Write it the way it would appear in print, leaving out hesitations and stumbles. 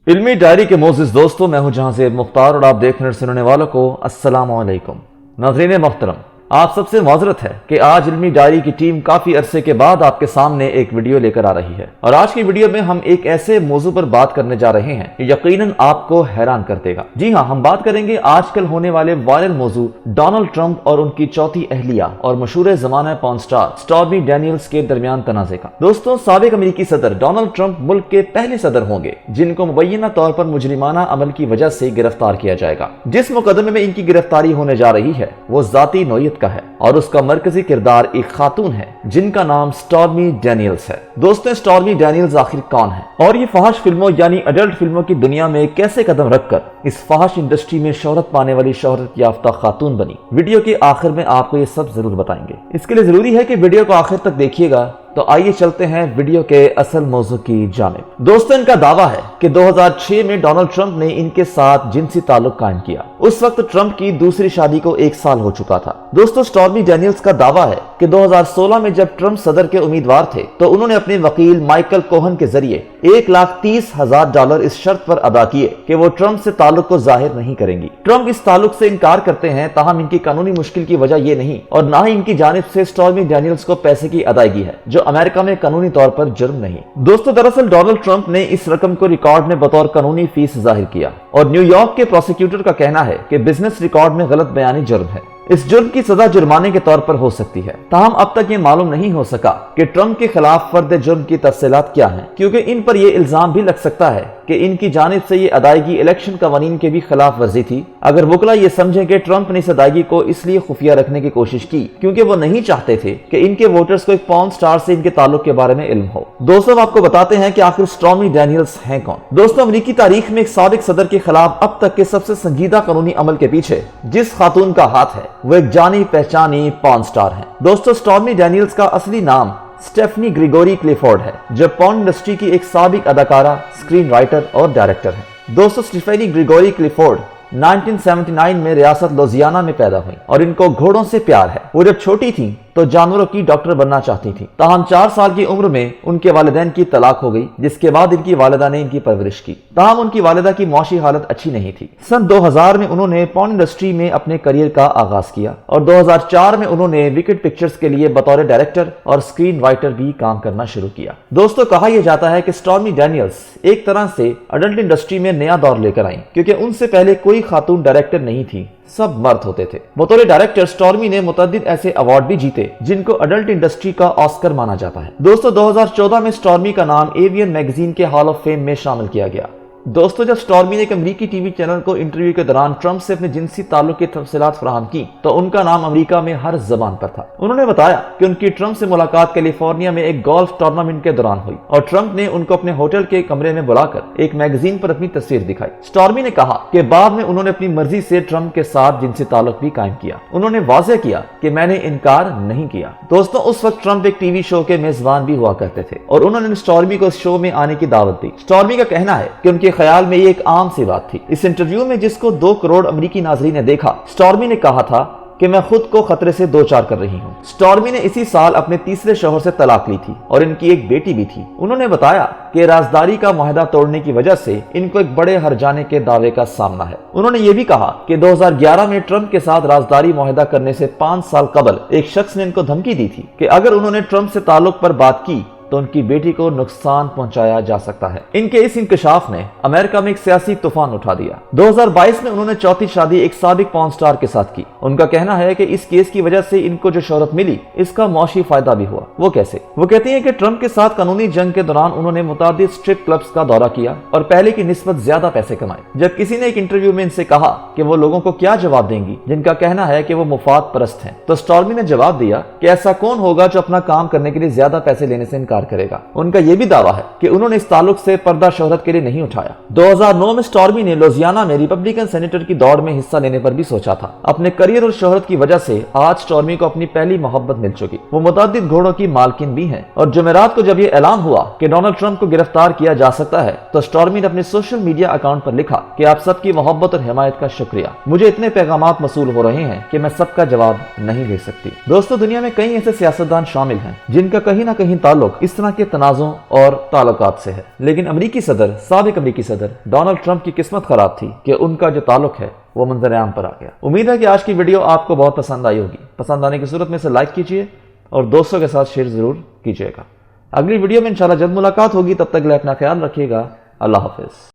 इल्मी diary के मोअज़्ज़िज़ दोस्तों, मैं हूं जहांज़ेब मुख्तार और आप देखने और सुनने वालों को अस्सलामु अलैकुम। नाज़रीन मोहतरम, आप सबसे माज़रत है कि आज इल्मी डायरी की टीम काफ़ी अरसे के बाद आपके सामने एक वीडियो लेकर आ रही है और आज की वीडियो में हम एक ऐसे मौजू पर बात करने जा रहे हैं कि यकीनन आपको हैरान कर देगा। जी हाँ, हम बात करेंगे आजकल होने वाले वायरल मौजू डोनाल्ड ट्रंप और उनकी चौथी अहलिया और मशहूर ज़माना पॉर्न स्टार स्टॉर्मी डैनियल्स के दरमियान तनाज़े का। दोस्तों, साबिक अमेरिकी सदर डोनाल्ड ट्रंप मुल्क के पहले सदर होंगे जिनको मुबैना तौर पर मुजरिमाना अमल की वजह से गिरफ्तार किया जाएगा। जिस मुकदमे में इनकी गिरफ्तारी होने जा रही है वो जाती नौयत का है और उसका मरकजी किरदार एक खातून है जिनका नाम स्टॉर्मी डैनियल्स है। दोस्तों, स्टॉर्मी डैनियल्स आखिर कौन है और ये फहश फिल्मों यानी अडल्ट फिल्मों की दुनिया में कैसे कदम रखकर इस फहश इंडस्ट्री में शोहरत पाने वाली शोहरत याफ्ता खातून बनी? वीडियो के आखिर में आपको ये सब जरूर बताएंगे। इसके लिए जरूरी है कि वीडियो को आखिर तक देखिएगा। तो आइए चलते हैं वीडियो के असल मौजू की जानिब। दोस्तों, इनका दावा है कि 2006 में डोनाल्ड ट्रंप ने इनके साथ जिनसी ताल्लुक कायम किया। उस वक्त ट्रंप की दूसरी शादी को 1 साल हो चुका था। दोस्तों, स्टॉर्मी डैनियल्स का दावा है कि 2016 में जब ट्रंप सदर के उम्मीदवार थे तो उन्होंने अपने वकील माइकल कोहन के जरिए $1,30,000 इस शर्त पर अदा किए कि वो ट्रंप से ताल्लुक को जाहिर नहीं करेंगी। ट्रंप इस ताल्लुक से इनकार करते हैं, ताहम इनकी कानूनी मुश्किल की वजह ये नहीं और ना ही इनकी जानिब से स्टॉर्मी डैनियल्स को पैसे की अदायगी है जो अमेरिका में कानूनी तौर पर जुर्म नहीं। दोस्तों, दरअसल डोनाल्ड ट्रंप ने इस रकम को रिकॉर्ड में बतौर कानूनी फीस जाहिर किया और न्यूयॉर्क के प्रोसिक्यूटर का कहना है कि बिजनेस रिकॉर्ड में गलत बयानी जुर्म है। इस जुर्म की सजा जुर्माने के तौर पर हो सकती है। ताहम अब तक ये मालूम नहीं हो सका कि ट्रंप के खिलाफ फर्द जुर्म की तफसीलात क्या हैं, क्योंकि इन पर यह इल्जाम भी लग सकता है कि इनकी जानिब से ये अदायगी इलेक्शन कवानीन के भी खिलाफ वर्जी थी। अगर वकला ये समझे कि ट्रंप ने इस अदायगी को इसलिए खुफिया रखने की कोशिश की क्योंकि वो नहीं चाहते थे कि इनके वोटर्स को एक पॉर्न स्टार से इनके ताल्लुक के बारे में इल्म हो। दोस्तों, आपको बताते हैं कि आखिर स्टॉर्मी डैनियल्स हैं कौन। दोस्तों, अमेरिकी तारीख में एक साबिक सदर के खिलाफ अब तक के सबसे संजीदा कानूनी अमल के पीछे जिस खातून का हाथ है वो एक जानी पहचानी पॉर्न स्टार है। दोस्तों, स्टॉर्मी डैनियल्स का असली नाम स्टेफनी ग्रेगोरी क्लिफोर्ड है जो पॉर्न इंडस्ट्री की एक साबिक अदाकारा, स्क्रीन राइटर और डायरेक्टर है। दोस्तों, स्टेफनी ग्रेगोरी क्लिफोर्ड 1979 में रियासत लुजियाना में पैदा हुई और इनको घोड़ों से प्यार है। वो जब छोटी थी तो जानवरों की डॉक्टर बनना चाहती थी। ताहम 4 साल की उम्र में उनके वालिदैन की तलाक हो गई, जिसके बाद इनकी वालिदा ने इनकी परवरिश की। ताहम उनकी वालिदा की मुआशी हालत अच्छी नहीं थी। सन 2000 में उन्होंने पॉर्न इंडस्ट्री में अपने करियर का आगाज किया और 2004 में उन्होंने विकेड पिक्चर्स के लिए बतौर डायरेक्टर और स्क्रीन राइटर भी काम करना शुरू किया। दोस्तों, कहा यह जाता है कि स्टॉर्मी डैनियल्स एक तरह से अडल्ट इंडस्ट्री में नया दौर लेकर आई, क्योंकि उनसे पहले कोई खातून डायरेक्टर नहीं थी, सब मर्द होते थे। बतौर डायरेक्टर स्टॉर्मी ने मुतअद्दिद ऐसे अवार्ड भी जीते जिनको अडल्ट इंडस्ट्री का ऑस्कर माना जाता है। दोस्तों, 2014 में स्टॉर्मी का नाम एवियन मैगजीन के हॉल ऑफ फेम में शामिल किया गया। दोस्तों, जब स्टॉर्मी ने एक अमेरिकी टीवी चैनल को इंटरव्यू के दौरान ट्रंप से अपने जिनसी ताल्लुक की तफसीलात फराहम की तो उनका नाम अमेरिका में हर जबान पर था। उन्होंने बताया कि उनकी ट्रंप से मुलाकात कैलिफोर्निया में एक गोल्फ टूर्नामेंट के दौरान हुई और ट्रंप ने उनको अपने होटल के कमरे में बुलाकर एक मैगजीन पर अपनी तस्वीर दिखाई। स्टॉर्मी ने कहा कि बाद में उन्होंने अपनी मर्जी से ट्रंप के साथ जिनसी ताल्लुक भी कायम किया। उन्होंने वाज़ेह किया कि मैंने इनकार नहीं किया। दोस्तों, उस वक्त ट्रंप एक टीवी शो के मेजबान भी हुआ करते थे और उन्होंने स्टॉर्मी को इस शो में आने की दावत दी। स्टॉर्मी का कहना है कि उनके ख्याल में ये एक आम सी बात थी। इस इंटरव्यू में जिसको 2 करोड़ अमेरिकी नाज़रीन ने देखा, स्टॉर्मी ने कहा था कि मैं खुद को खतरे से 2-4 कर रही हूँ। स्टॉर्मी ने इसी साल अपने तीसरे शौहर से तलाक ली थी और इनकी एक बेटी भी थी। उन्होंने बताया कि राजदारी का मुआहदा तोड़ने की वजह से इनको एक बड़े हर्जाने के दावे का सामना है। उन्होंने ये भी कहा कि 2011 में ट्रंप के साथ राजदारी मुआहदा करने से 5 साल कबल एक शख्स ने इनको धमकी दी थी कि अगर उन्होंने ट्रंप से ताल्लुक पर बात की तो उनकी बेटी को नुकसान पहुंचाया जा सकता है। इनके इस इंकशाफ ने अमेरिका में एक सियासी तूफान उठा दिया। 2022 में उन्होंने चौथी शादी एक साबिक पॉर्न स्टार के साथ की। उनका कहना है कि इस केस की वजह से इनको जो शोहरत मिली इसका मौशी फायदा भी हुआ। वो कैसे? वो कहती हैं कि ट्रंप के साथ कानूनी जंग के दौरान उन्होंने मुतादिद स्ट्रिप क्लब्स का दौरा किया और पहले की निस्बत ज्यादा पैसे कमाए। जब किसी ने एक इंटरव्यू में इनसे कहा कि वो लोगों को क्या जवाब देंगी जिनका कहना है कि वो मुफाद परस्त हैं, तो स्टॉर्मी ने जवाब दिया कि ऐसा कौन होगा जो अपना काम करने के लिए ज्यादा पैसे लेने से इनकार करेगा। उनका यह भी दावा है कि उन्होंने इस ताल्लुक से पर्दा शोहरत के लिए नहीं उठाया। 2009 में स्टॉर्मी ने लुजियाना में रिपब्लिकन सेनेटर की दौड़ में हिस्सा लेने पर भी सोचा था। अपने करियर और शोहरत की वजह से आज स्टॉर्मी को अपनी पहली मोहब्बत मिल चुकी। वो मुतअद्दिद घोड़ों की मालकिन भी हैं और जुमेरात को जब ये ऐलान हुआ कि डोनाल्ड ट्रंप को गिरफ्तार किया जा सकता है तो स्टॉर्मी ने अपने सोशल मीडिया अकाउंट पर लिखा कि आप सबकी मोहब्बत और हिमायत का शुक्रिया। मुझे इतने पैगामात मसूल हो रहे हैं कि मैं सबका जवाब नहीं दे सकती। दोस्तों, दुनिया में कई ऐसे सियासतदान शामिल हैं जिनका कहीं ना कहीं ताल्लुक اس طرح کے تنازعوں اور تعلقات سے ہے۔ لیکن سابق امریکی صدر ڈونلڈ ٹرمپ کی قسمت خراب تھی کہ ان کا جو تعلق ہے وہ منظر عام پر آ گیا۔ امید ہے کہ آج کی ویڈیو آپ کو بہت پسند آئی ہوگی۔ پسند آنے کی صورت میں اسے لائک کیجئے اور دوستوں کے ساتھ شیئر ضرور کیجئے گا۔ اگلی ویڈیو میں انشاءاللہ جلد ملاقات ہوگی، تب تک کے لیے اپنا خیال رکھیے گا۔ اللہ حافظ۔